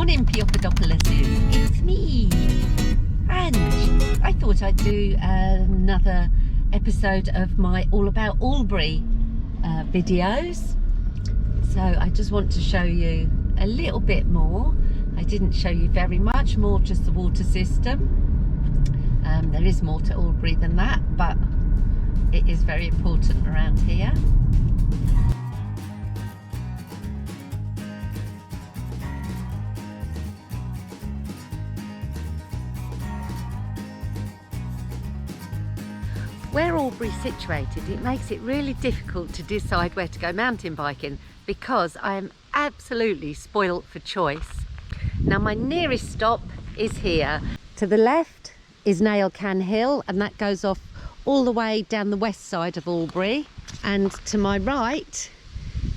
morning, Piopadopoulos. It's me. And I thought I'd do another episode of my All About Albury videos. So I just want to show you a little bit more. I didn't show you very much, more just the water system. There is more to Albury than that, but it is very important around here. Where Albury's situated, it makes it really difficult to decide where to go mountain biking because I am absolutely spoilt for choice. Now my nearest stop is here. To the left is Nailcan Hill, and that goes off all the way down the west side of Albury. And to my right,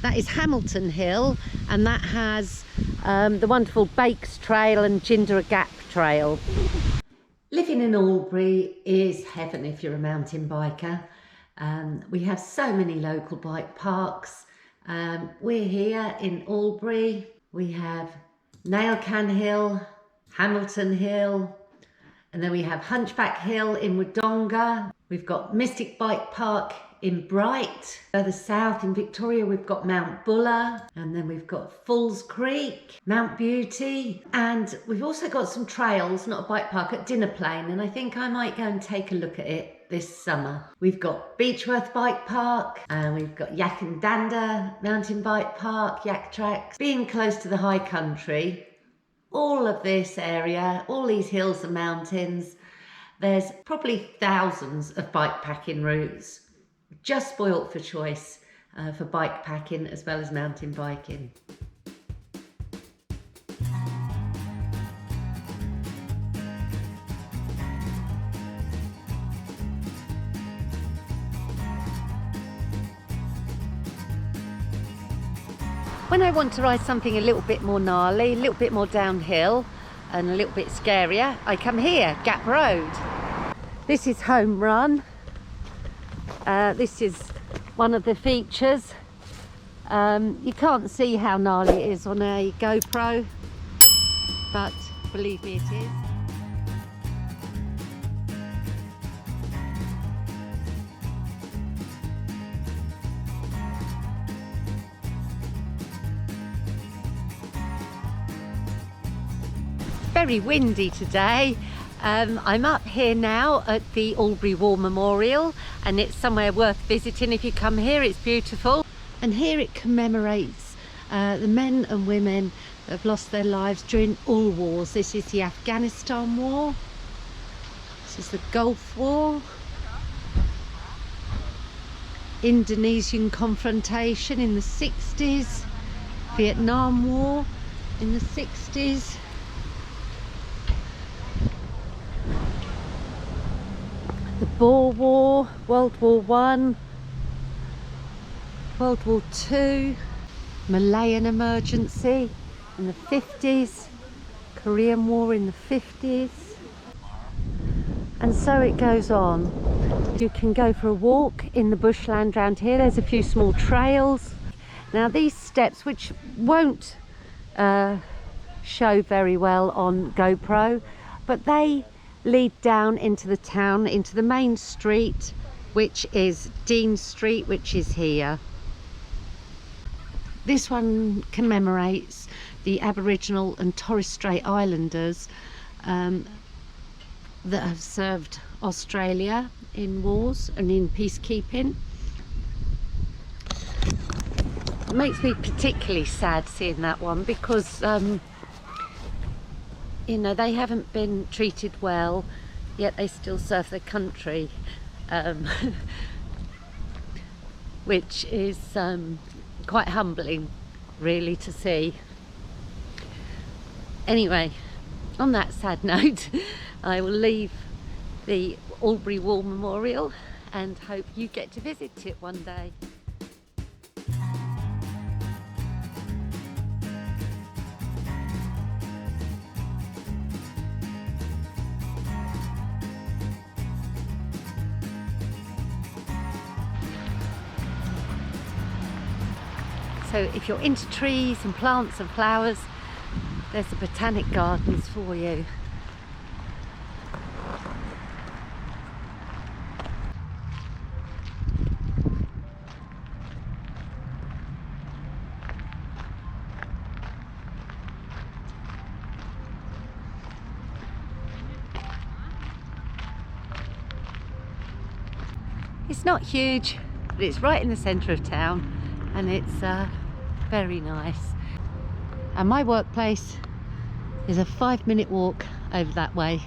that is Hamilton Hill, and that has the wonderful Bakes Trail and Jindera Gap Trail. Living in Albury is heaven if you're a mountain biker. We have so many local bike parks. We're here in Albury. We have Nailcan Hill, Hamilton Hill, and then we have Hunchback Hill in Wodonga. We've got Mystic Bike Park in Bright. Further south in Victoria, we've got Mount Buller, and then we've got Falls Creek, Mount Beauty, and we've also got some trails, not a bike park, at Dinner Plain, and I think I might go and take a look at it this summer. We've got Beechworth Bike Park, and we've got Yak and Dander Mountain Bike Park, Yak Tracks. Being close to the high country, all of this area, all these hills and mountains, there's probably thousands of bike packing routes. Just spoilt for choice for bike packing as well as mountain biking. When I want to ride something a little bit more gnarly, a little bit more downhill and a little bit scarier, I come here, Gap Road. This is Home Run. This is one of the features. You can't see how gnarly it is on a GoPro, but believe me, it is. Very windy today. I'm up here now at the Albury War Memorial, and it's somewhere worth visiting if you come here. It's beautiful, and here it commemorates the men and women that have lost their lives during all wars. This is the Afghanistan War, this is the Gulf War, Indonesian confrontation in the 60s, Vietnam War in the 60s, the Boer War, World War I, World War II, Malayan emergency in the 50s, Korean War in the 50s, and so it goes on. You can go for a walk in the bushland around here. There's a few small trails. Now these steps, which won't show very well on GoPro, but they lead down into the town, into the main street, which is Dean Street, which is here. This one commemorates the Aboriginal and Torres Strait Islanders that have served Australia in wars and in peacekeeping. It makes me particularly sad seeing that one because you know, they haven't been treated well, yet they still serve their country, which is quite humbling, really, to see. Anyway, on that sad note, I will leave the Albury War Memorial and hope you get to visit it one day. So if you're into trees and plants and flowers, There's the Botanic Gardens for you. It's not huge, but it's right in the centre of town, and it's very nice. And my workplace is a 5-minute walk over that way.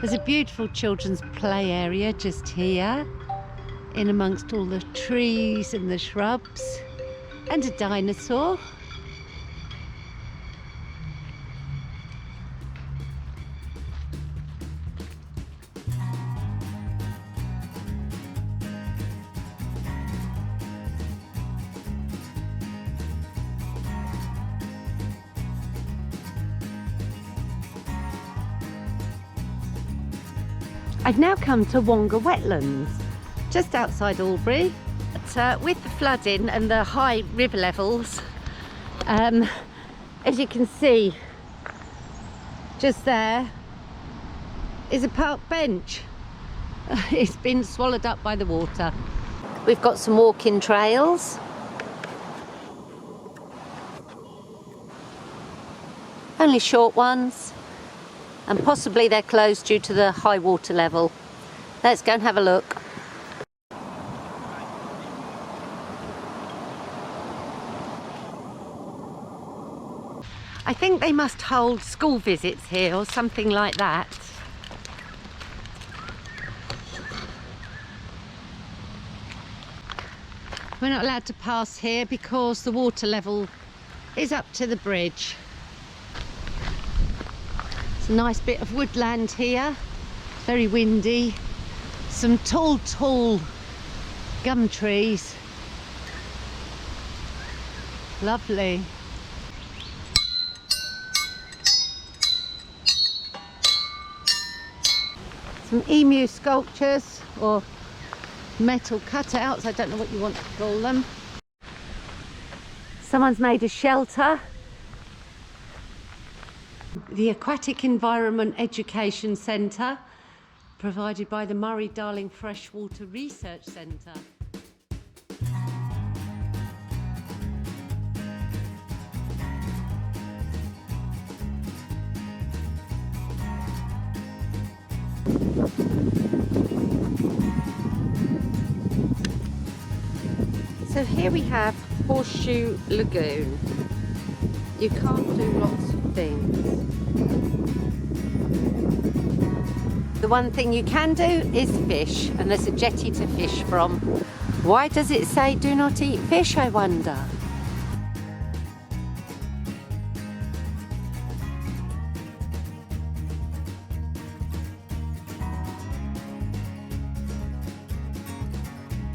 There's a beautiful children's play area just here, in amongst all the trees and the shrubs, and a dinosaur. I've now come to Wonga Wetlands, just outside Albury. But, with the flooding and the high river levels, as you can see, just there is a park bench. It's been swallowed up by the water. We've got some walking trails. Only short ones. And possibly they're closed due to the high water level. Let's go and have a look. I think they must hold school visits here or something like that. We're not allowed to pass here because the water level is up to the bridge. A nice bit of woodland here, very windy, some tall gum trees, lovely. Some emu sculptures or metal cutouts, I don't know what you want to call them. Someone's made a shelter. The Aquatic Environment Education Centre, provided by the Murray-Darling Freshwater Research Centre. So here we have Horseshoe Lagoon. You can't do lots of things. The one thing you can do is fish, and there's a jetty to fish from. Why does it say do not eat fish, I wonder?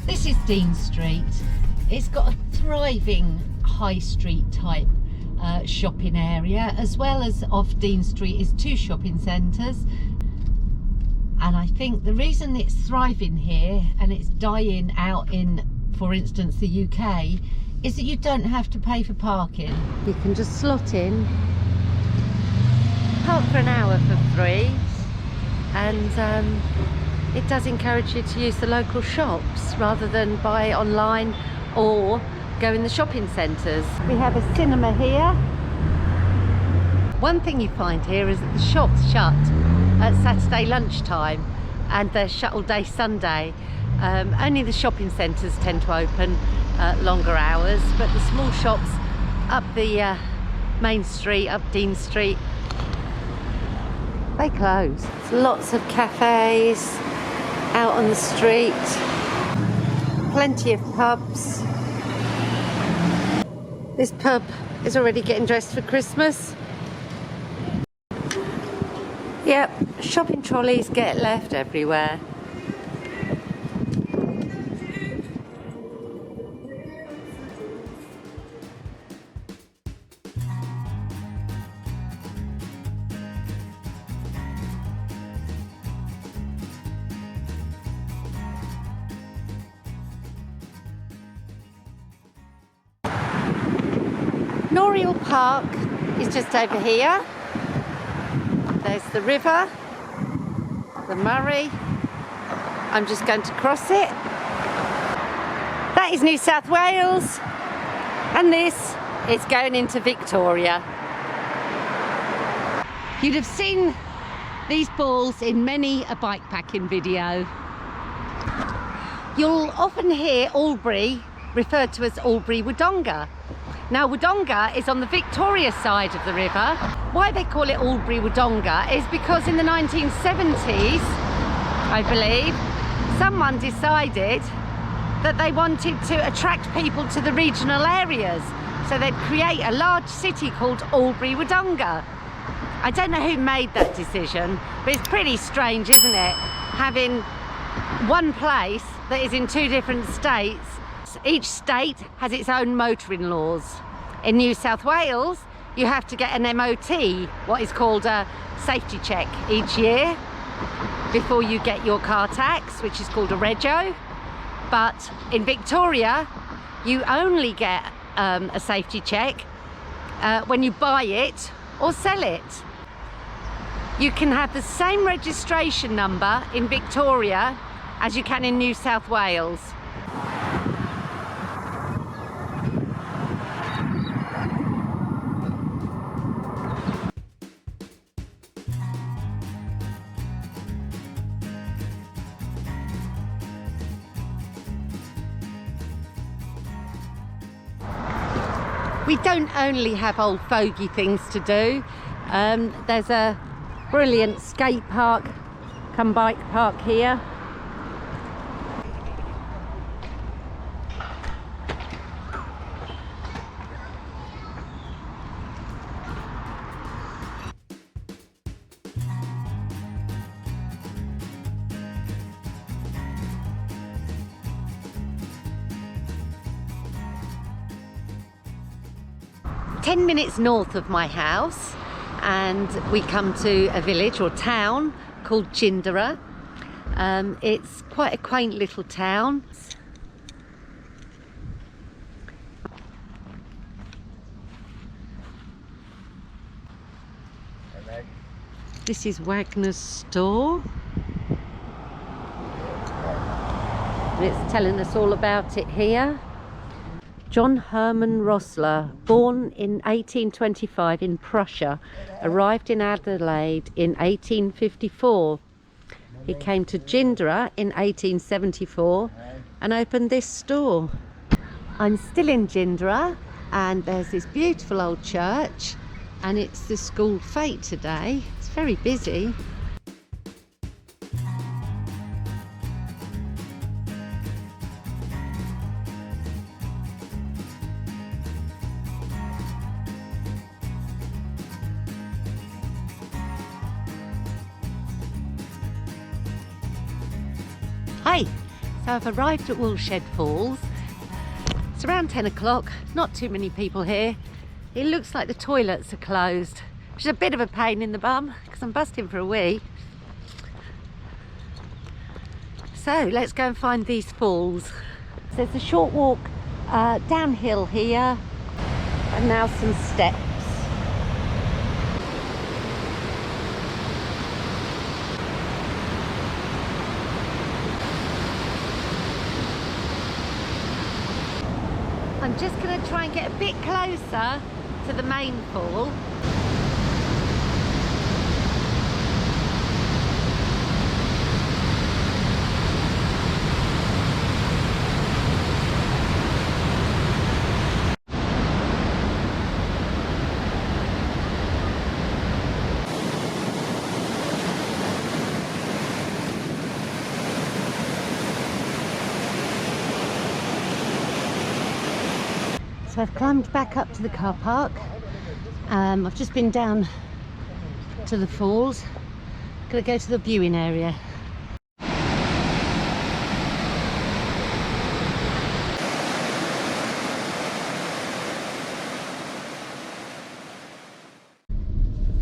This is Dean Street. It's got a thriving high street type shopping area, as well as off Dean Street is 2 shopping centres. And I think the reason it's thriving here and it's dying out in, for instance, the UK, is that you don't have to pay for parking. You can just slot in, park for an hour for free, and it does encourage you to use the local shops rather than buy online or go in the shopping centres. We have a cinema here. One thing you find here is that the shops shut at Saturday lunchtime and they're shut all day Sunday. Only the shopping centres tend to open longer hours, but the small shops up the main street, up Dean Street, they close. There's lots of cafes out on the street, plenty of pubs. This pub is already getting dressed for Christmas. Yep, shopping trolleys get left everywhere. Noriel Park is just over here. There's the river, the Murray. I'm just going to cross it. That is New South Wales, and this is going into Victoria. You'd have seen these balls in many a bikepacking video. You'll often hear Albury referred to as Albury Wodonga. Now Wodonga is on the Victoria side of the river. Why they call it Albury Wodonga is because in the 1970s, I believe, someone decided that they wanted to attract people to the regional areas. So they'd create a large city called Albury Wodonga. I don't know who made that decision, but it's pretty strange, isn't it? Having one place that is in two different states. Each state has its own motoring laws. In New South Wales, you have to get an MOT, what is called a safety check, each year before you get your car tax, which is called a rego. But in Victoria, you only get a safety check when you buy it or sell it. You can have the same registration number in Victoria as you can in New South Wales. We don't only have old fogey things to do. There's a brilliant skate park, come bike park here. Ten minutes north of my house, and we come to a village or town called Jindera. It's quite a quaint little town. This is Wagner's store. It's telling us all about it here. John Herman Rossler, born in 1825 in Prussia, arrived in Adelaide in 1854. He came to Jindera in 1874 and opened this store. I'm still in Jindera, and there's this beautiful old church, and it's the school fete today. It's very busy. Hi, so I've arrived at Woolshed Falls. It's around 10 o'clock, not too many people here. It looks like the toilets are closed, which is a bit of a pain in the bum because I'm busting for a wee. So let's go and find these falls. So there's a short walk downhill here, and now some steps. I'm just going to try and get a bit closer to the main fall. So I've climbed back up to the car park. I've just been down to the falls. I'm going to go to the viewing area.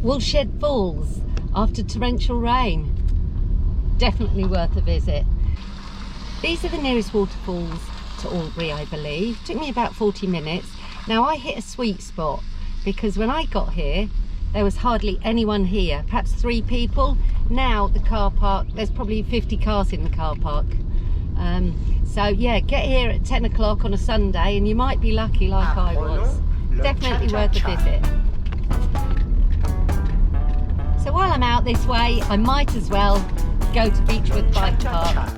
Woolshed Falls after torrential rain. Definitely worth a visit. These are the nearest waterfalls to Albury, I believe. Took me about 40 minutes, Now I hit a sweet spot because when I got here there was hardly anyone here, perhaps 3 people. Now the car park, there's probably 50 cars in the car park. So yeah, get here at 10 o'clock on a Sunday and you might be lucky like I was. Definitely worth a visit. So while I'm out this way, I might as well go to Beechworth Bike Park.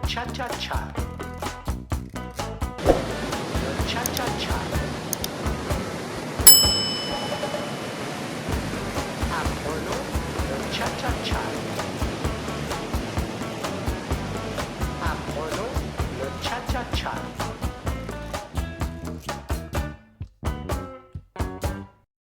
Cha-cha-cha.